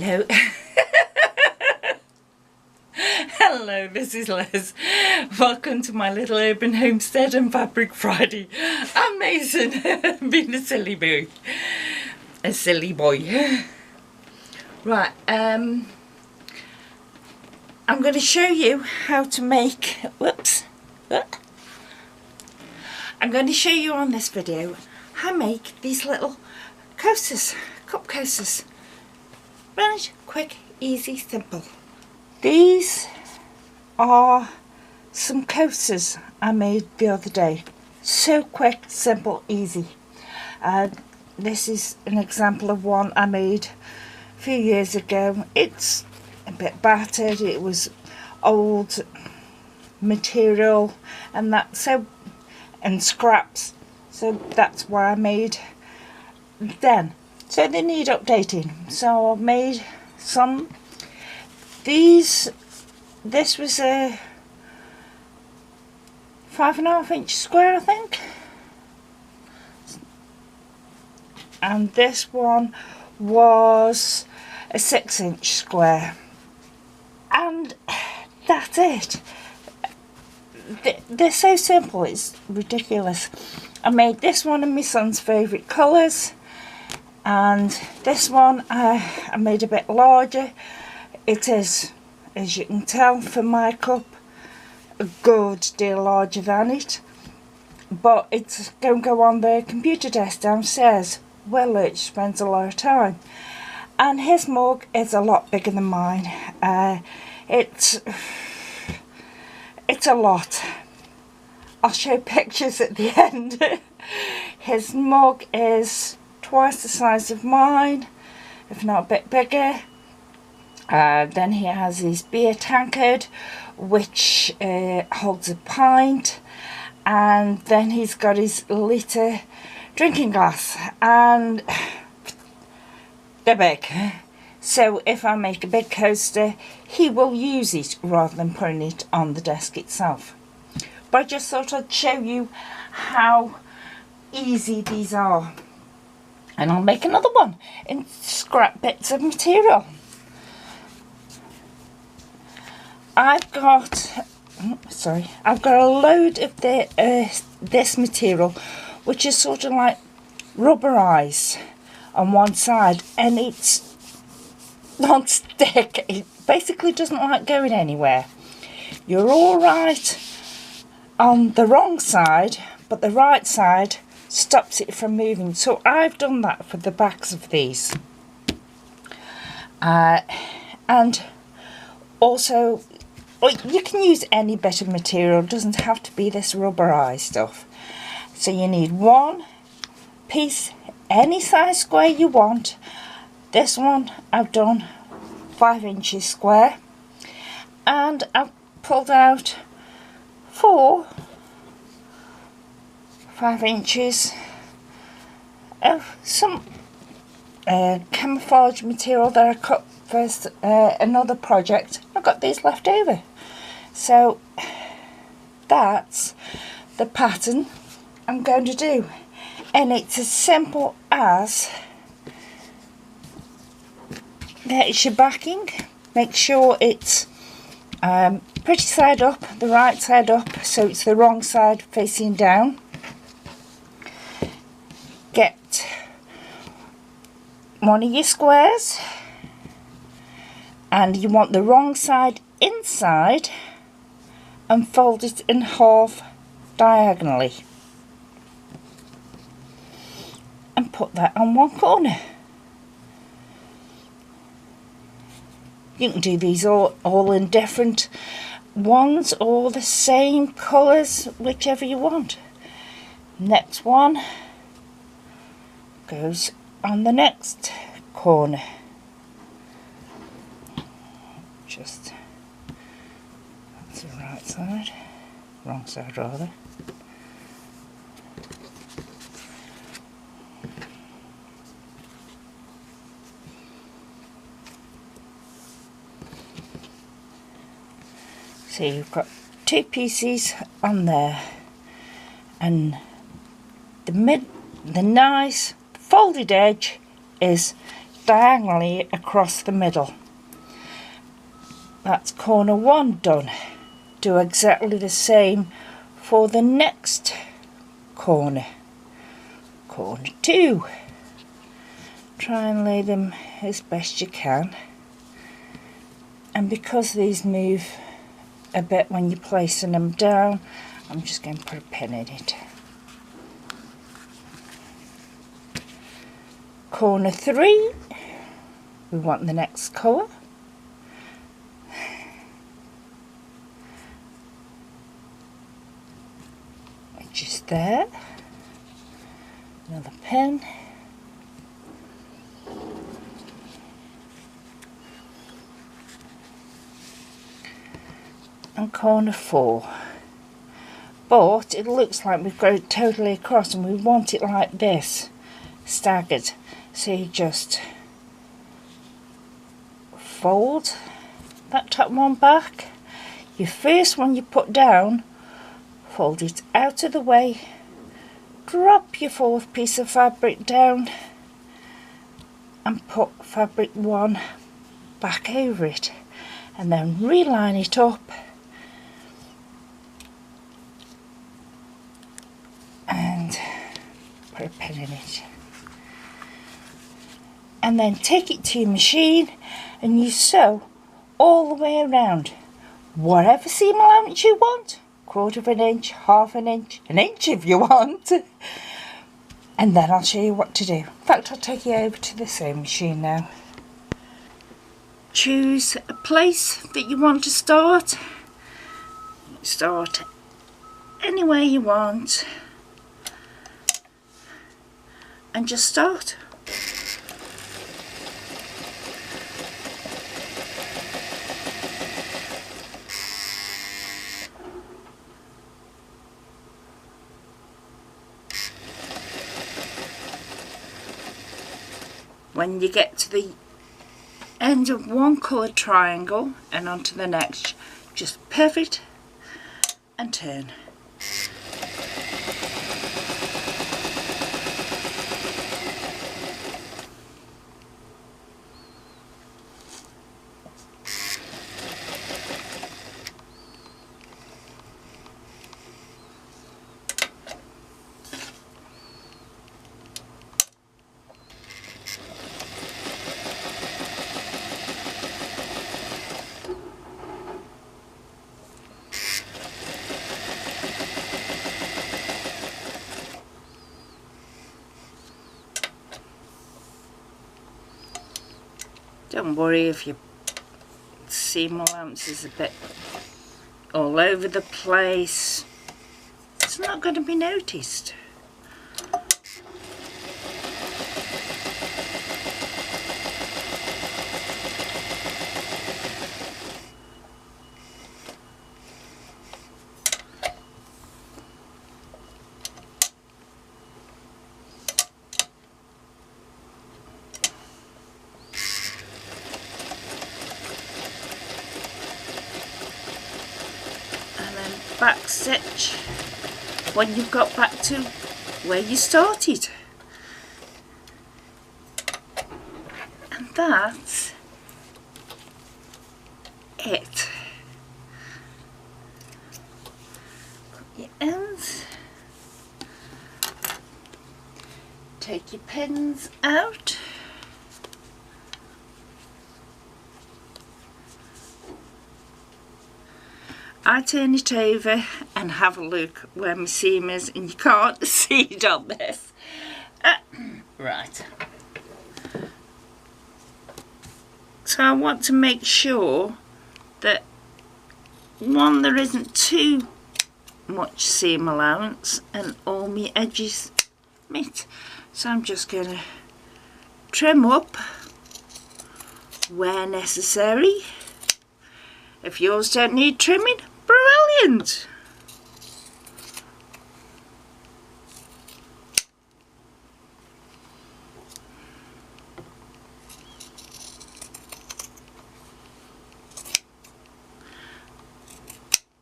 Hello. Hello, this is Liz. Welcome to my little urban homestead and fabric Friday. I'm Mason, being a silly boy. A silly boy. Right, I'm going to show you how to make, I'm going to show you on this video how to make these little coasters, cup coasters. Right, quick, easy, simple. These are some coasters I made the other day. So quick, simple, easy. This is an example of one I made a few years ago. It's a bit battered, it was old material and that, so, and scraps, so that's why I made then. So they need updating, so I've made some. This was a 5.5 inch square, I think, and this one was a 6 inch square, and that's it. They're so simple, it's ridiculous. I made this one in my son's favourite colours, and this one I made a bit larger. It is, as you can tell from my cup, a good deal larger than it, but it's going to go on the computer desk downstairs where Lurch spends a lot of time, and his mug is a lot bigger than mine. It's a lot. I'll show pictures at the end. His mug is twice the size of mine, if not a bit bigger. Then he has his beer tankard, which holds a pint, and then he's got his litre drinking glass, and they're big. So if I make a big coaster, he will use it rather than putting it on the desk itself. But I just thought I'd show you how easy these are. And I'll make another one in scrap bits of material. I've got a load of this material, which is sort of like rubberized on one side, and it's non-stick. It basically doesn't like going anywhere. You're all right on the wrong side, but the right side stops it from moving. So I've done that for the backs of these, and also, you can use any bit of material, it doesn't have to be this rubberized stuff. So you need one piece, any size square you want. This one I've done 5 inches square, and I've pulled out 4 5 inches of some camouflage material that I cut for another project. I've got these left over. So that's the pattern I'm going to do, and it's as simple as there's your backing. Make sure it's pretty side up, the right side up, so it's the wrong side facing down. Get one of your squares, and you want the wrong side inside, and fold it in half diagonally, and put that on one corner. You can do these all in different ones or the same colours, whichever you want. Next one goes on the next corner. Just, that's the right side, wrong side rather. So you've got 2 pieces on there, and the nice folded edge is diagonally across the middle. That's corner 1 done. Do exactly the same for the next corner. Corner 2. Try and lay them as best you can. And because these move a bit when you're placing them down, I'm just going to put a pin in it. Corner 3, we want the next colour. Which is there. Another pin. And corner 4. But it looks like we've got it totally across, and we want it like this, staggered. So you just fold that top one back. Your first one you put down, fold it out of the way, drop your 4th piece of fabric down and put fabric 1 back over it, and then reline it up and put a pin in it. And then take it to your machine and you sew all the way around. Whatever seam allowance you want, 1/4 of an inch, 1/2 an inch if you want. And then I'll show you what to do. In fact, I'll take you over to the sewing machine now. Choose a place that you want to start. Start anywhere you want. And just start. When you get to the end of one coloured triangle and onto the next, just pivot and turn. Don't worry if your seam allowance is a bit all over the place. It's not going to be noticed. Back stitch when you've got back to where you started, and that's it. Put your ends, take your pins out. I turn it over and have a look where my seam is, and you can't see it on this. Right. So I want to make sure that, one, there isn't too much seam allowance and all my edges meet. So I'm just going to trim up where necessary. If yours don't need trimming, brilliant!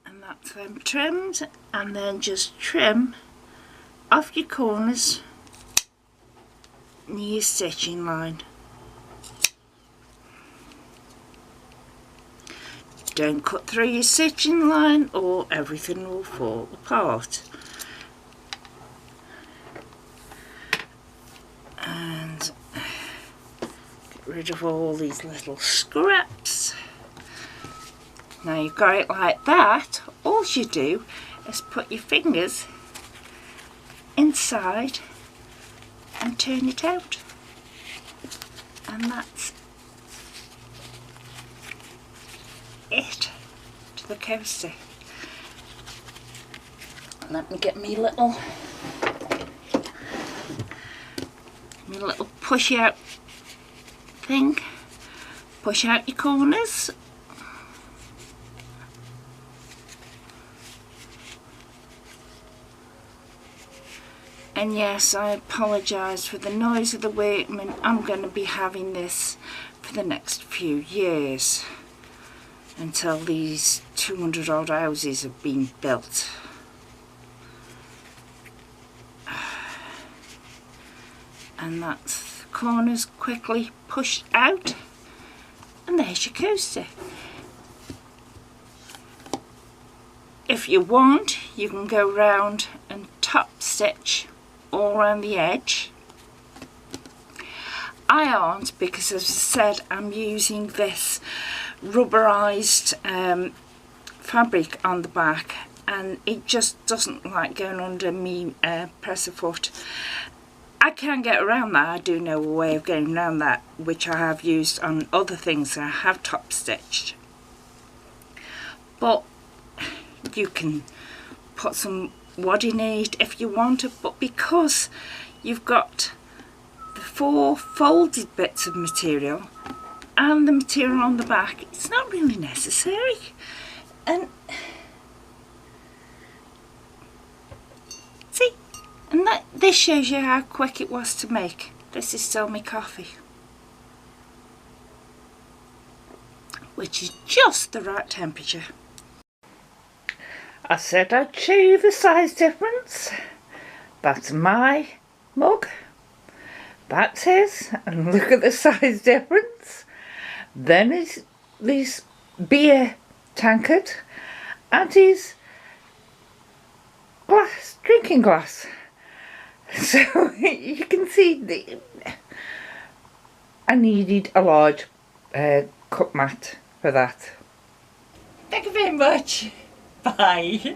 And that's them trimmed, and then just trim off your corners near your stitching line. Don't cut through your stitching line or everything will fall apart. And get rid of all these little scraps. Now you've got it like that. All you do is put your fingers inside and turn it out, and that's it to the coaster. Let me get me little push out thing. Push out your corners. And yes, I apologise for the noise of the workmen. I'm going to be having this for the next few years until these 200 odd houses have been built. And that's the corners quickly pushed out, and there's your coaster. If you want, you can go round and top stitch all around the edge. I aren't, because as I said, I'm using this rubberized fabric on the back, and it just doesn't like going under me presser foot. I can get around that. I do know a way of getting around that, which I have used on other things that I have top stitched. But you can put some wadding in it if you want it, but because you've got the 4 folded bits of material and the material on the back, it's not really necessary. And see, and this shows you how quick it was to make. This is still my coffee, which is just the right temperature. I said I'd show you the size difference. That's my mug. That's his, and look at the size difference. Then is this beer tankard and his glass, drinking glass. So you can see I needed a large cup mat for that. Thank you very much. Bye.